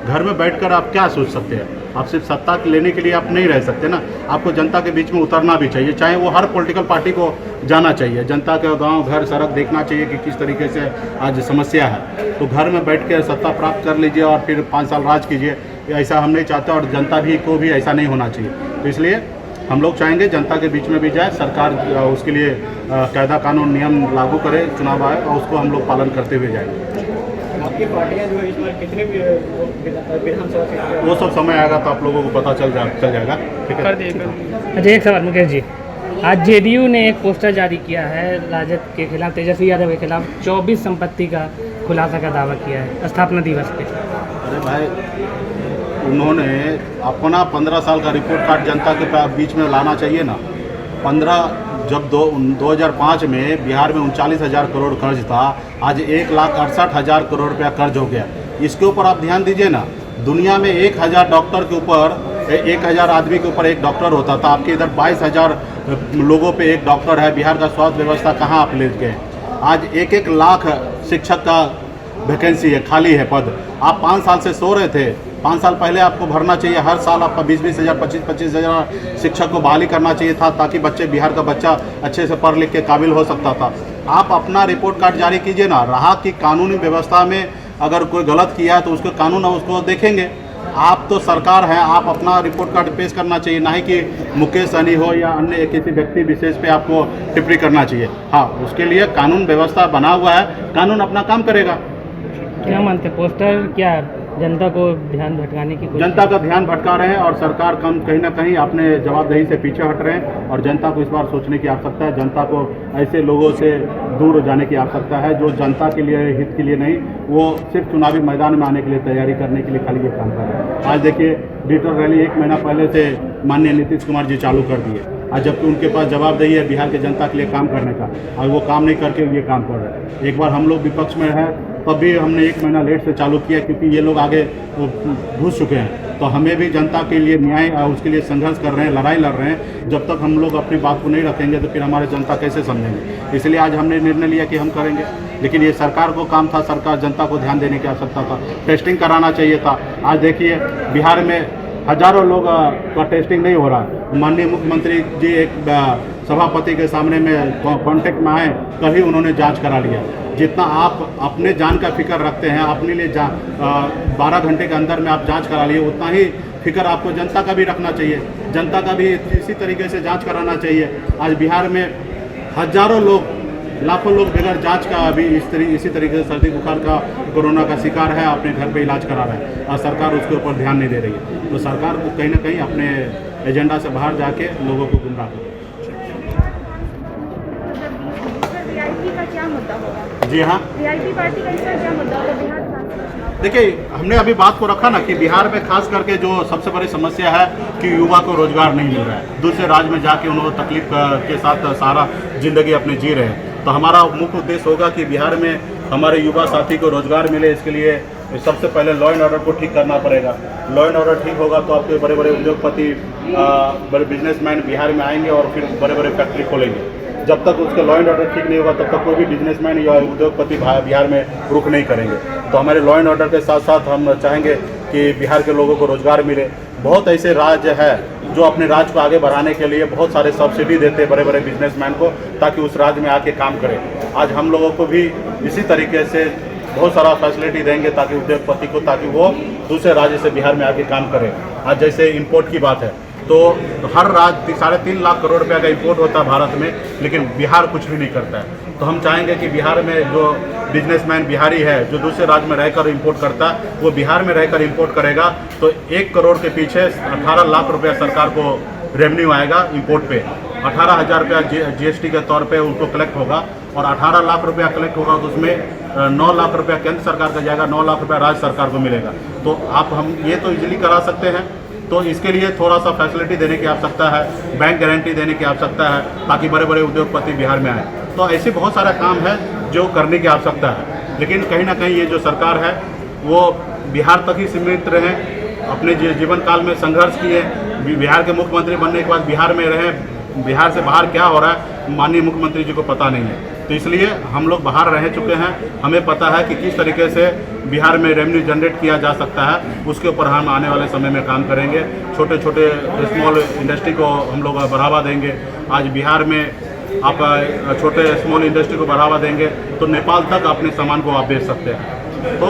घर में बैठकर आप क्या सोच सकते हैं? आप सिर्फ सत्ता लेने के लिए आप नहीं रह सकते ना, आपको जनता के बीच में उतरना भी चाहिए। चाहे वो हर पॉलिटिकल पार्टी को जाना चाहिए, जनता के गांव घर सड़क देखना चाहिए कि किस तरीके से आज समस्या है। तो घर में बैठ कर सत्ता प्राप्त कर लीजिए और फिर 5 साल राज कीजिए, ऐसा हम नहीं चाहते और जनता भी को भी ऐसा नहीं होना चाहिए। तो इसलिए हम लोग चाहेंगे जनता के बीच में भी जाए, सरकार उसके लिए कायदा कानून नियम लागू करे, चुनाव आए और उसको हम लोग पालन करते हुए जाएंगे। आपकी पार्टियां जो है इस बार कितने विधानसभा सीट? वो सब समय आएगा तो आप लोगों को पता चल जाएगा। ठीक है। अच्छा, एक सवाल मुकेश जी, आज जेडीयू ने एक पोस्टर जारी किया है राजद के खिलाफ, तेजस्वी यादव के खिलाफ 24 संपत्ति का खुलासा का दावा किया है स्थापना दिवस पे। अरे भाई, उन्होंने अपना 15 साल का रिपोर्ट कार्ड जनता के बीच में लाना चाहिए ना। 15 जब 2005 में बिहार में 39,000 करोड़ कर्ज था, आज 1,68,000 करोड़ रुपया कर्ज हो गया। इसके ऊपर आप ध्यान दीजिए ना। दुनिया में 1,000 डॉक्टर के ऊपर 1,000 आदमी के ऊपर एक डॉक्टर होता था, आपके इधर 22,000 लोगों पे एक डॉक्टर है। बिहार का स्वास्थ्य व्यवस्था कहाँ आप ले गए? आज 1-1 लाख शिक्षक का वैकेंसी है, खाली है पद। आप 5 साल से सो रहे थे। 5 साल पहले आपको भरना चाहिए, हर साल आपका 20-20 हज़ार 25-25 हज़ार शिक्षक को बहाली करना चाहिए था, ताकि बिहार का बच्चा अच्छे से पढ़ लिख के काबिल हो सकता था। आप अपना रिपोर्ट कार्ड जारी कीजिए ना। रहा कि कानूनी व्यवस्था में अगर कोई गलत किया है तो उसको कानून उसको देखेंगे। आप तो सरकार हैं, आप अपना रिपोर्ट कार्ड पेश करना चाहिए, ना ही कि मुकेश सहनी हो या अन्य किसी व्यक्ति विशेष पे आपको टिप्पणी करना चाहिए। हाँ, उसके लिए कानून व्यवस्था बना हुआ है, कानून अपना काम करेगा। क्या मानते, पोस्टर क्या जनता को ध्यान भटकाने की कोशिश? जनता का ध्यान भटका रहे हैं और सरकार कहीं ना कहीं अपने जवाबदेही से पीछे हट रहे हैं और जनता को इस बार सोचने की आवश्यकता है। जनता को ऐसे लोगों से दूर जाने की आवश्यकता है जो जनता के लिए, हित के लिए नहीं, वो सिर्फ चुनावी मैदान में आने के लिए, तैयारी करने के लिए खाली ये काम कर रहे हैं। आज देखिए, डिजिटल रैली 1 महीना पहले से माननीय नीतीश कुमार जी चालू कर दिए। आज जबकि उनके पास जवाबदेही है बिहार के जनता के लिए काम करने का, और वो काम नहीं करके ये काम कर रहे हैं। एक बार हम लोग विपक्ष में हैं तब भी हमने 1 महीना लेट से चालू किया, क्योंकि ये लोग आगे घुस चुके हैं। तो हमें भी जनता के लिए न्याय और उसके लिए संघर्ष कर रहे हैं, लड़ाई लड़ रहे हैं। जब तक हम लोग अपनी बात को नहीं रखेंगे तो फिर हमारे जनता कैसे समझेंगे? इसलिए आज हमने निर्णय लिया कि हम करेंगे। लेकिन ये सरकार को काम था, सरकार जनता को ध्यान देने की आवश्यकता था, टेस्टिंग कराना चाहिए था। आज देखिए, बिहार में हजारों लोग का टेस्टिंग नहीं हो रहा है। माननीय मुख्यमंत्री जी एक सभापति के सामने में कांटेक्ट में आए, तभी उन्होंने जांच करा लिया। जितना आप अपने जान का फिक्र रखते हैं, अपने लिए 12 घंटे के अंदर में आप जांच करा लिए, उतना ही फिक्र आपको जनता का भी रखना चाहिए। जनता का भी इसी तरीके से जांच कराना चाहिए। आज बिहार में हजारों लोग, लाखों लोग बगैर जांच का अभी इसी तरीके से सर्दी बुखार का, कोरोना का शिकार है, अपने घर पे इलाज करा रहे हैं और सरकार उसके ऊपर ध्यान नहीं दे रही है। तो सरकार को कहीं ना कहीं अपने एजेंडा से बाहर जाके लोगों को गुमराह करे। का क्या मुद्दा होगा? जी हाँ, वीआईपी पार्टी का इसका क्या मुद्दा होगा बिहार विधानसभा? देखिए, हमने अभी बात को रखा ना कि बिहार में खास करके जो सबसे बड़ी समस्या है कि युवा को रोजगार नहीं मिल रहा है। दूसरे राज्य में जाके उन्होंने तकलीफ के साथ सारा जिंदगी अपनी जी रहे हैं। तो हमारा मुख्य उद्देश्य होगा कि बिहार में हमारे युवा साथी को रोजगार मिले। इसके लिए सबसे पहले लॉ एंड ऑर्डर को ठीक करना पड़ेगा। लॉ एंड ऑर्डर ठीक होगा तो आपके बड़े बड़े उद्योगपति, बड़े बिजनेसमैन बिहार में आएंगे और फिर बड़े बड़े फैक्ट्री खोलेंगे। जब तक उसका लॉ एंड ऑर्डर ठीक नहीं होगा तब तक कोई भी बिजनेसमैन या उद्योगपति बिहार में रुक नहीं करेंगे। तो हमारे लॉ एंड ऑर्डर के साथ साथ हम चाहेंगे कि बिहार के लोगों को रोजगार मिले। बहुत ऐसे राज्य है जो अपने राज्य को आगे बढ़ाने के लिए बहुत सारे सब्सिडी देते हैं बड़े बड़े बिजनेसमैन को, ताकि उस राज्य में आके काम करें। आज हम लोगों को भी इसी तरीके से बहुत सारा फैसिलिटी देंगे ताकि उद्योगपति को, ताकि वो दूसरे राज्य से बिहार में आके काम करें। आज जैसे इंपोर्ट की बात है तो हर राज्य 3.5 लाख करोड़ रुपया का इंपोर्ट होता है भारत में, लेकिन बिहार कुछ भी नहीं करता है। तो हम चाहेंगे कि बिहार में जो बिजनेसमैन बिहारी है जो दूसरे राज्य में रहकर इंपोर्ट करता है, वो बिहार में रहकर इंपोर्ट करेगा तो 1 करोड़ के पीछे 18 लाख रुपया सरकार को रेवेन्यू आएगा इंपोर्ट पे। 18,000 रुपया GST के तौर पे उनको कलेक्ट होगा और 18 लाख रुपया कलेक्ट होगा तो उसमें 9 लाख रुपया केंद्र सरकार का जाएगा, 9 लाख रुपया राज्य सरकार को मिलेगा। तो हम ये तो इजीली करा सकते हैं। तो इसके लिए थोड़ा सा फैसिलिटी देने की आवश्यकता है, बैंक गारंटी देने की आवश्यकता है, ताकि बड़े बड़े उद्योगपति बिहार में आए। तो ऐसे बहुत सारा काम है जो करने की आवश्यकता है। लेकिन कहीं ना कहीं ये जो सरकार है वो बिहार तक ही सीमित रहे। अपने जीवन काल में संघर्ष किए, बिहार के मुख्यमंत्री बनने के बाद बिहार में रहे, बिहार से बाहर क्या हो रहा है माननीय मुख्यमंत्री जी को पता नहीं है। तो इसलिए हम लोग बाहर रह चुके हैं, हमें पता है कि किस तरीके से बिहार में रेवेन्यू जनरेट किया जा सकता है। उसके ऊपर हम आने वाले समय में काम करेंगे। छोटे छोटे स्मॉल इंडस्ट्री को हम लोग बढ़ावा देंगे। आज बिहार में आप छोटे स्मॉल इंडस्ट्री को बढ़ावा देंगे तो नेपाल तक अपने सामान को आप बेच सकते हैं। तो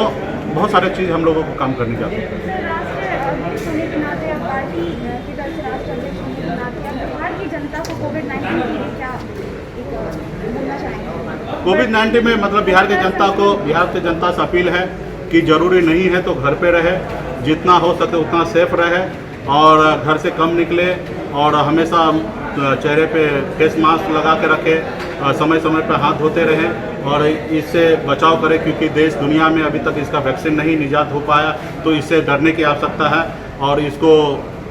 बहुत सारे चीज़ हम लोगों को काम करनी चाहिए। सर, राष्ट्रीय अध्यक्ष होने के नाते या पार्टी की तरफ से राष्ट्रीय अध्यक्ष होने के नाते या बिहार की जनता को कोविड-19 के लिए क्या बोलना चाहेंगे? कोविड-19 में मतलब बिहार की जनता से अपील है कि ज़रूरी नहीं है तो घर पे रहे, जितना हो सके उतना सेफ रहे और घर से कम निकले और हमेशा चेहरे पे फेस मास्क लगा के रखे, समय समय पर हाथ धोते रहें और इससे बचाव करें, क्योंकि देश दुनिया में अभी तक इसका वैक्सीन नहीं निजात हो पाया। तो इससे डरने की आवश्यकता है और इसको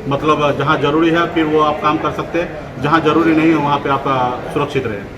मतलब जहां ज़रूरी है फिर वो आप काम कर सकते हैं, जहां ज़रूरी नहीं है वहां पे आप सुरक्षित रहें।